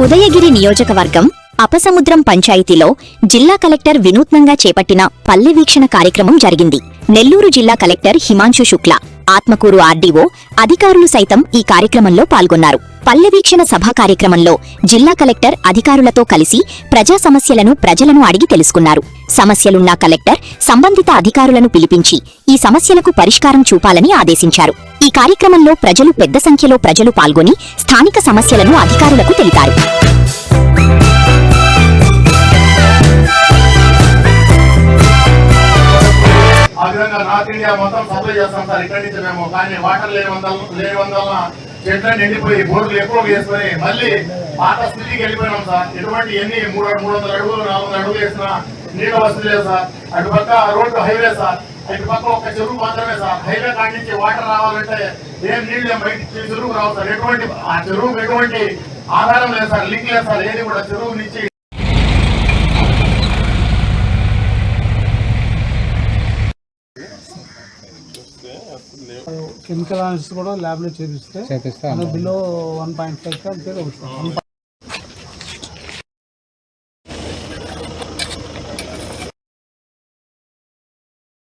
ఉదయగిరి నియోజకవర్గం అపసముద్రం పంచాయతీలో జిల్లా కలెక్టర్ వినూత్నంగా చేపట్టిన పల్లె వీక్షణ కార్యక్రమం జరిగింది. నెల్లూరు జిల్లా కలెక్టర్ హిమాంశు శుక్లా, ఆత్మకూరు ఆర్డీఓ అధికారులు సైతం ఈ కార్యక్రమంలో పాల్గొన్నారు. పల్లె వీక్షణ సభా కార్యక్రమంలో జిల్లా కలెక్టర్ అధికారులతో కలిసి ప్రజా సమస్యలను ప్రజలను అడిగి తెలుసుకున్నారు. సమస్యలున్న కలెక్టర్ సంబంధిత అధికారులను పిలిపించి ఈ సమస్యలకు పరిష్కారం చూపాలని ఆదేశించారు. ఈ కార్యక్రమంలో పెద్ద సంఖ్యలో ప్రజలు పాల్గొని స్థానిక సమస్యలను అధికారులకు తెలిపారు. ఆ విధంగా నార్త్ ఇండియా మొత్తం సప్లై చేస్తాం సార్. ఇక్కడి నుంచి మేము కానీ వాటర్ లేని వల్ల చెట్లను ఎండిపోయి బోర్డులు ఎక్కువ వేసుకొని మళ్ళీ పాత స్థితికి వెళ్ళిపోయినాం సార్. ఎటువంటి ఎన్ని 300 అడుగులు 400 అడుగులు వేసినా నీళ్ళ వసతి లేదు సార్. అటుపక్క రోడ్డు హైవే సార్, ఇటుపక్క ఒక చెరువు మాత్రమే సార్. హైవే కాడి నుంచి వాటర్ రావాలంటే ఏం నీళ్ళు బయట చెరువుకు రావు సార్. ఆ చెరువుకు ఎటువంటి ఆధారం లేదు సార్, లింక్ లేదు సార్. ఏది కూడా చెరువు నుంచి కెమికల్ అనాలిసిస్ కూడా ల్యాబ్ లో చేపిస్తే బిలో 1.5